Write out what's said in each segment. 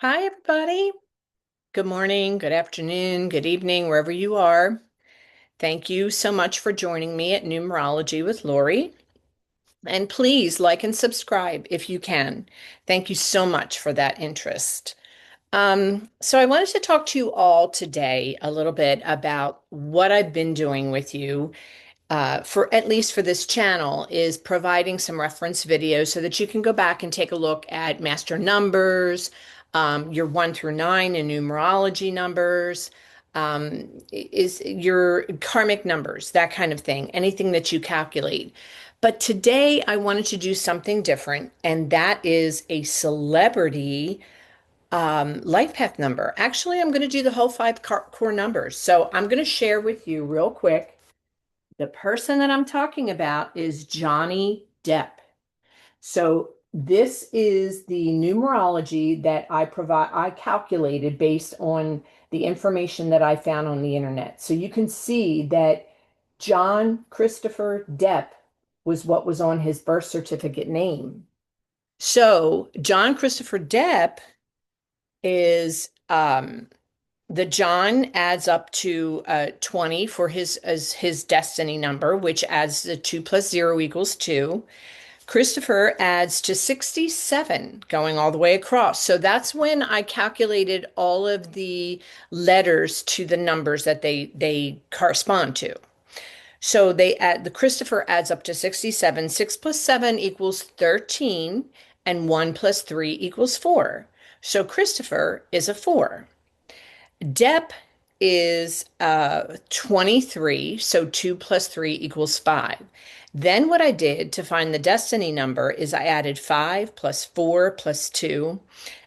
Hi, everybody. Good morning, good afternoon, good evening, wherever you are. Thank you so much for joining me at Numerology with Lori. And please like and subscribe if you can. Thank you so much for that interest. So I wanted to talk to you all today a little bit about what I've been doing with you for at least for this channel is providing some reference videos so that you can go back and take a look at master numbers, your 1 through 9 in numerology numbers, is your karmic numbers, that kind of thing, anything that you calculate. But today I wanted to do something different, and that is a celebrity life path number. Actually, I'm going to do the whole five core numbers. So I'm going to share with you real quick. The person that I'm talking about is Johnny Depp. So this is the numerology that I calculated based on the information that I found on the internet. So you can see that John Christopher Depp was what was on his birth certificate name. So John Christopher Depp is the John adds up to 20 for his as his destiny number, which adds the 2 plus 0 equals 2. Christopher adds to 67, going all the way across. So that's when I calculated all of the letters to the numbers that they correspond to. So they add the Christopher adds up to 67. 6 plus 7 equals 13, and 1 plus 3 equals 4. So Christopher is a 4. Dep is 23, so 2 plus 3 equals 5. Then what I did to find the destiny number is I added 5 plus 4 plus 2,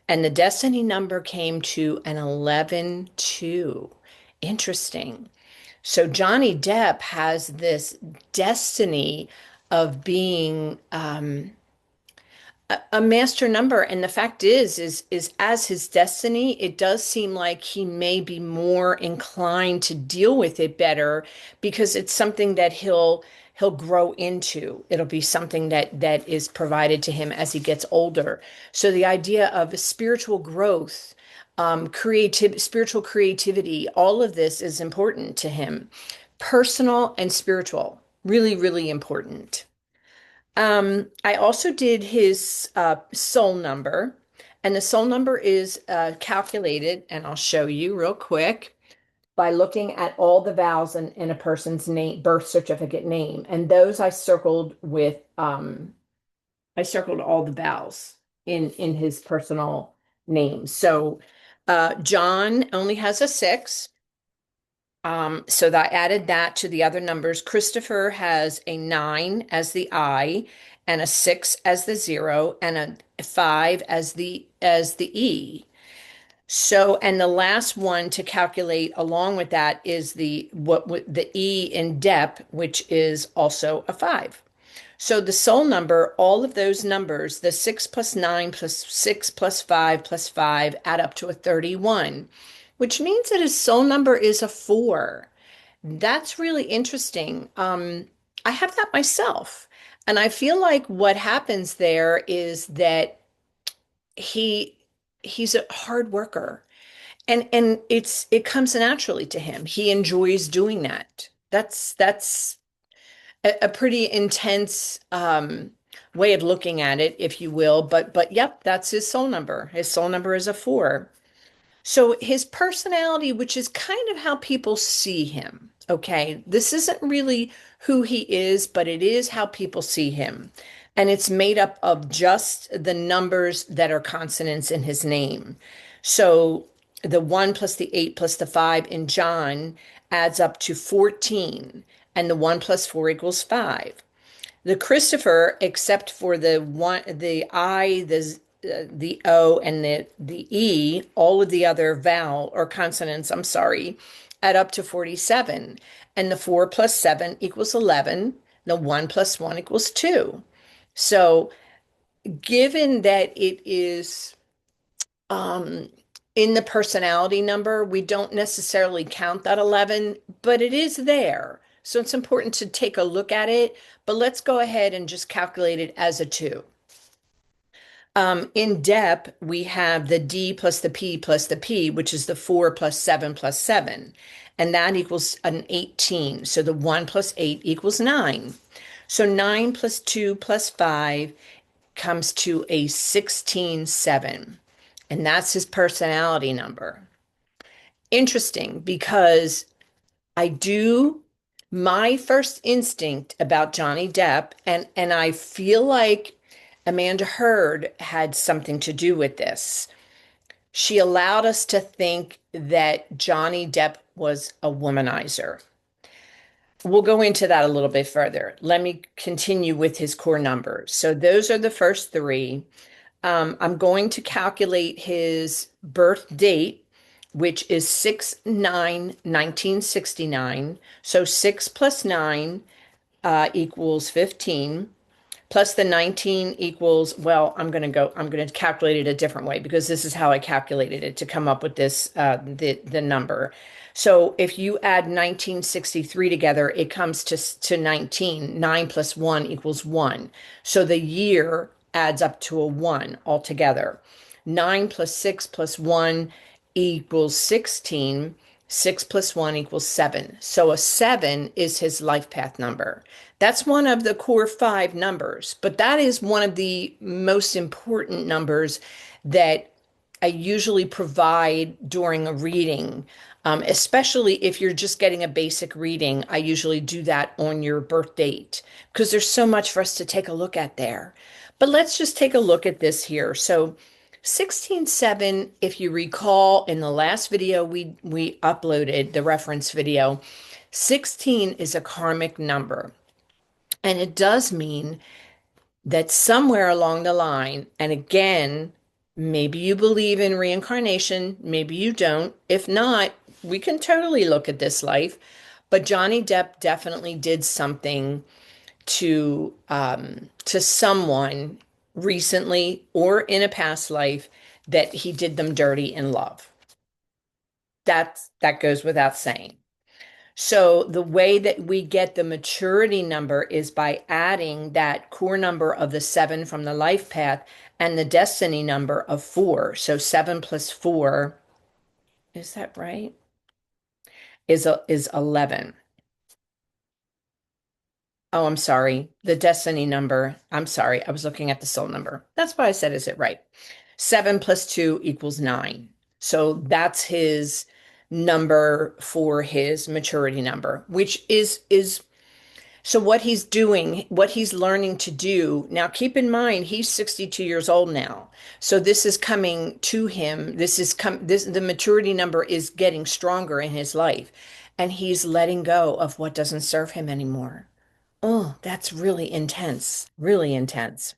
and the destiny number came to an 11 2. Interesting. So Johnny Depp has this destiny of being a master number, and the fact is as his destiny, it does seem like he may be more inclined to deal with it better because it's something that he'll grow into. It'll be something that is provided to him as he gets older. So the idea of spiritual growth, spiritual creativity, all of this is important to him. Personal and spiritual, really, really important. I also did his soul number, and the soul number is calculated, and I'll show you real quick by looking at all the vowels in a person's name, birth certificate name, and those I circled with I circled all the vowels in his personal name. So John only has a 6. So that I added that to the other numbers. Christopher has a 9 as the I, and a 6 as the 0, and a 5 as the E. So, and the last one to calculate along with that is the E in Dep, which is also a 5. So the soul number, all of those numbers, the 6 plus 9 plus 6 plus 5 plus 5 add up to a 31, which means that his soul number is a 4. That's really interesting. I have that myself. And I feel like what happens there is that he he's a hard worker. And it comes naturally to him. He enjoys doing that. That's a pretty intense way of looking at it, if you will. But yep, that's his soul number. His soul number is a 4. So his personality, which is kind of how people see him, okay? This isn't really who he is, but it is how people see him. And it's made up of just the numbers that are consonants in his name. So the 1 plus the 8 plus the 5 in John adds up to 14, and the 1 plus 4 equals 5. The Christopher, except for the one, the I, the O, and the E, all of the other vowel or consonants, I'm sorry, add up to 47. And the 4 plus 7 equals 11. The 1 plus 1 equals 2. So, given that it is um, in the personality number, we don't necessarily count that 11, but it is there. So it's important to take a look at it. But let's go ahead and just calculate it as a 2. In Depp, we have the D plus the P, which is the 4 plus 7. And that equals an 18. So the 1 plus 8 equals 9. So 9 plus 2 plus 5 comes to a 16/7. And that's his personality number. Interesting because I do my first instinct about Johnny Depp, and I feel like Amanda Heard had something to do with this. She allowed us to think that Johnny Depp was a womanizer. We'll go into that a little bit further. Let me continue with his core numbers. So those are the first three. I'm going to calculate his birth date, which is 6/9/1969. So 6 plus 9 equals 15. Plus the 19 equals, well, I'm going to calculate it a different way because this is how I calculated it to come up with this, the number. So if you add 1963 together, it comes to 19. 9 plus 1 equals 1. So the year adds up to a 1 altogether. 9 plus 6 plus 1 equals 16. 6 plus 1 equals 7. So a 7 is his life path number. That's one of the core five numbers, but that is one of the most important numbers that I usually provide during a reading, especially if you're just getting a basic reading. I usually do that on your birth date because there's so much for us to take a look at there. But let's just take a look at this here. So 16/7, if you recall in the last video we uploaded, the reference video, 16 is a karmic number. And it does mean that somewhere along the line, and again, maybe you believe in reincarnation, maybe you don't. If not, we can totally look at this life. But Johnny Depp definitely did something to someone recently or in a past life that he did them dirty in love. That goes without saying. So the way that we get the maturity number is by adding that core number of the 7 from the life path and the destiny number of 4. So 7 plus 4, is that right? Is 11. Oh, I'm sorry. The destiny number. I'm sorry. I was looking at the soul number. That's why I said, is it right? 7 plus 2 equals 9. So that's his number for his maturity number, which is so what he's doing, what he's learning to do. Now, keep in mind, he's 62 years old now. So this is coming to him. The maturity number is getting stronger in his life, and he's letting go of what doesn't serve him anymore. Oh, that's really intense, really intense.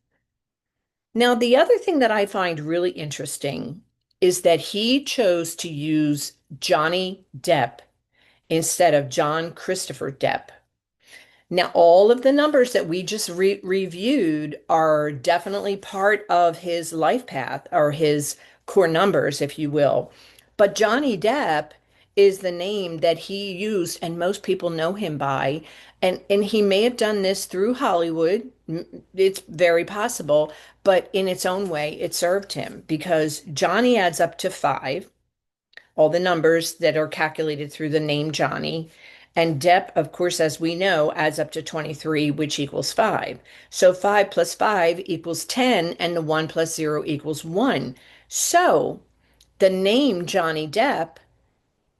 Now, the other thing that I find really interesting is that he chose to use Johnny Depp instead of John Christopher Depp. Now, all of the numbers that we just reviewed are definitely part of his life path or his core numbers, if you will. But Johnny Depp is the name that he used, and most people know him by. And he may have done this through Hollywood. It's very possible, but in its own way, it served him because Johnny adds up to 5, all the numbers that are calculated through the name Johnny. And Depp, of course, as we know, adds up to 23, which equals 5. So 5 plus 5 equals 10, and the 1 plus 0 equals 1. So the name Johnny Depp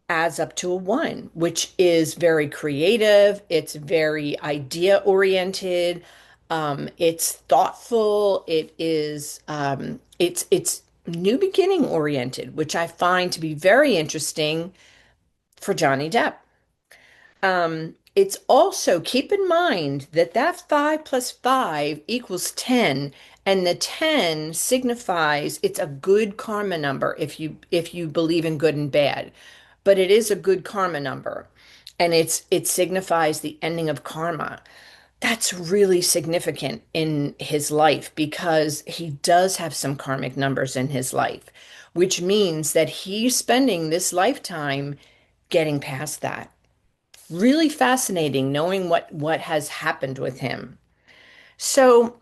adds up to a 1, which is very creative. It's very idea oriented. It's thoughtful. It's new beginning oriented, which I find to be very interesting for Johnny Depp. It's also keep in mind that that 5 plus 5 equals 10, and the 10 signifies it's a good karma number if you believe in good and bad. But it is a good karma number, and it signifies the ending of karma. That's really significant in his life because he does have some karmic numbers in his life, which means that he's spending this lifetime getting past that. Really fascinating knowing what has happened with him. So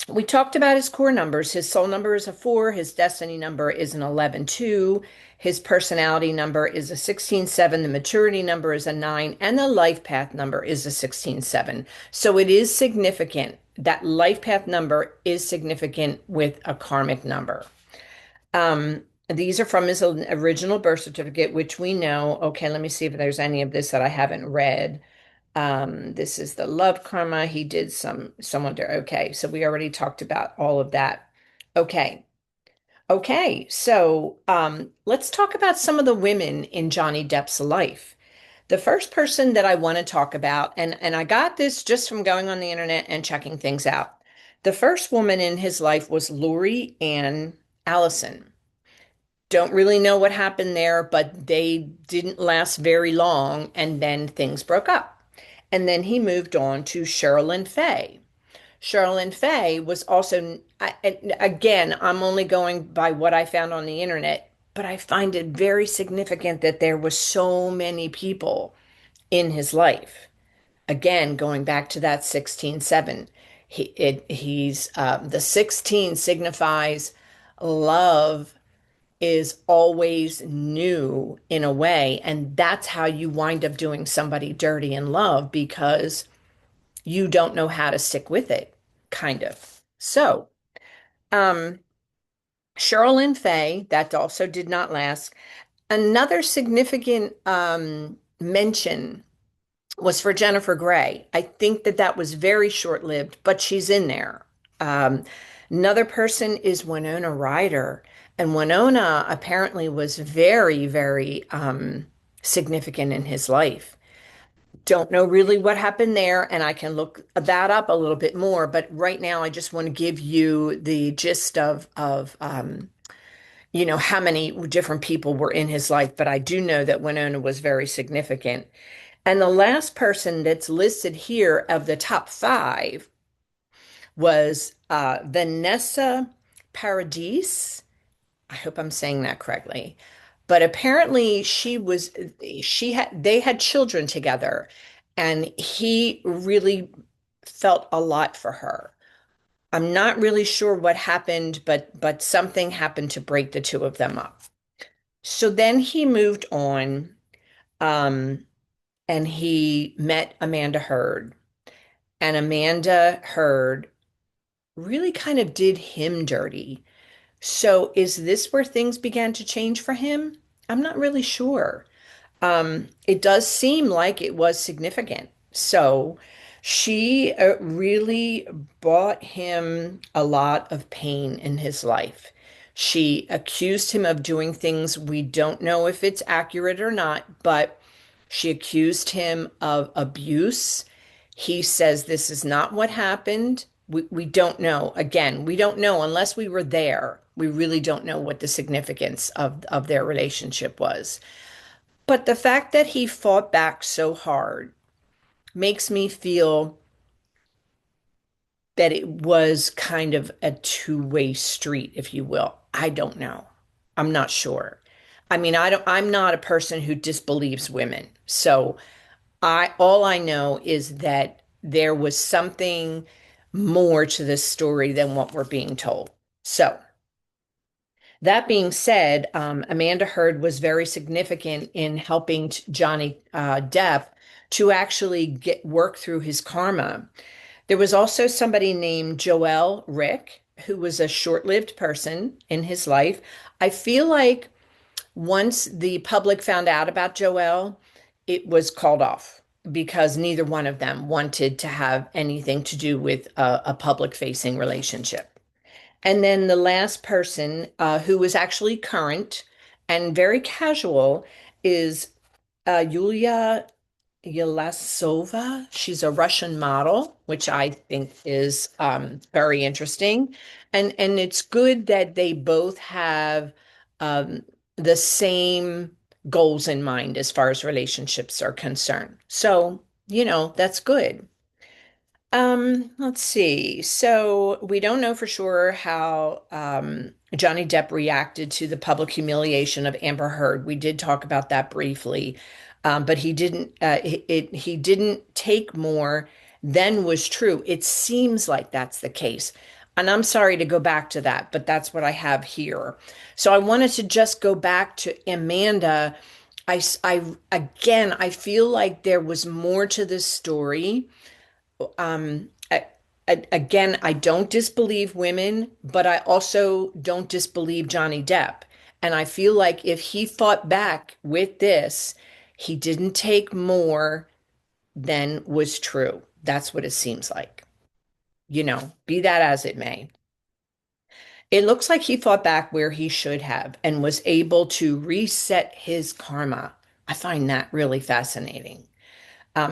We talked about his core numbers. His soul number is a 4, his destiny number is an 11-2, his personality number is a 16-7, the maturity number is a 9, and the life path number is a 16-7. So it is significant. That life path number is significant with a karmic number. These are from his original birth certificate, which we know. Okay, let me see if there's any of this that I haven't read. This is the love karma. He did someone there. Okay, so we already talked about all of that. Okay. Okay, so let's talk about some of the women in Johnny Depp's life. The first person that I want to talk about, and I got this just from going on the internet and checking things out. The first woman in his life was Lori Ann Allison. Don't really know what happened there, but they didn't last very long, and then things broke up. And then he moved on to Sherilyn Fay. Sherilyn Fay was also, again, I'm only going by what I found on the internet, but I find it very significant that there was so many people in his life. Again, going back to that 16-7, the 16 signifies love is always new in a way, and that's how you wind up doing somebody dirty in love because you don't know how to stick with it, kind of. So, um, Cheryl Lynn Fay, that also did not last. Another significant mention was for Jennifer Grey. I think that that was very short-lived, but she's in there. Um, Another person is Winona Ryder, and Winona apparently was very, very significant in his life. Don't know really what happened there, and I can look that up a little bit more. But right now, I just want to give you the gist of how many different people were in his life. But I do know that Winona was very significant. And the last person that's listed here of the top five was Vanessa Paradis. I hope I'm saying that correctly. But apparently they had children together, and he really felt a lot for her. I'm not really sure what happened, but something happened to break the two of them up. So then he moved on, um, and he met Amanda Heard. And Amanda Heard really kind of did him dirty. So is this where things began to change for him? I'm not really sure. It does seem like it was significant. So she really brought him a lot of pain in his life. She accused him of doing things we don't know if it's accurate or not, but she accused him of abuse. He says this is not what happened. We don't know. Again, we don't know unless we were there. We really don't know what the significance of their relationship was. But the fact that he fought back so hard makes me feel that it was kind of a two-way street, if you will. I don't know. I'm not sure. I mean, I'm not a person who disbelieves women. So all I know is that there was something more to this story than what we're being told. So that being said, Amanda Heard was very significant in helping Johnny Depp to actually get work through his karma. There was also somebody named Joelle Rick, who was a short-lived person in his life. I feel like once the public found out about Joelle, it was called off because neither one of them wanted to have anything to do with a public-facing relationship. And then the last person who was actually current and very casual is Yulia Yelasova. She's a Russian model, which I think is very interesting. And it's good that they both have the same goals in mind as far as relationships are concerned. So, that's good. Let's see. So we don't know for sure how Johnny Depp reacted to the public humiliation of Amber Heard. We did talk about that briefly, but he didn't take more than was true. It seems like that's the case. And I'm sorry to go back to that, but that's what I have here. So I wanted to just go back to Amanda. Again, I feel like there was more to this story. Um, I, Again, I don't disbelieve women, but I also don't disbelieve Johnny Depp. And I feel like if he fought back with this, he didn't take more than was true. That's what it seems like. Be that as it may. It looks like he fought back where he should have and was able to reset his karma. I find that really fascinating.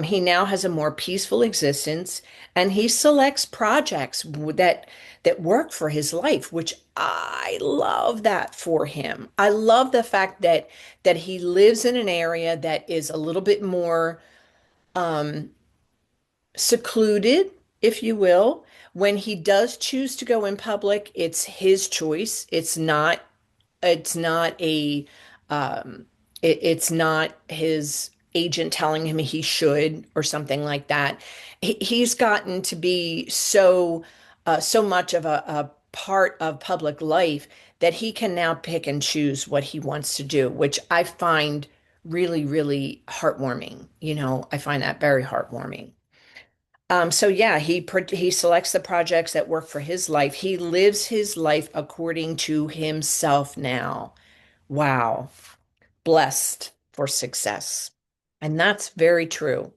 He now has a more peaceful existence, and he selects projects that work for his life, which I love that for him. I love the fact that he lives in an area that is a little bit more um, secluded, if you will. When he does choose to go in public, it's his choice. It's not a it's not his agent telling him he should or something like that. He's gotten to be so much of a part of public life that he can now pick and choose what he wants to do, which I find really, really heartwarming. I find that very heartwarming. So yeah, he selects the projects that work for his life. He lives his life according to himself now. Wow, blessed for success. And that's very true.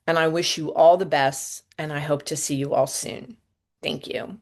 And I wish you all the best, and I hope to see you all soon. Thank you.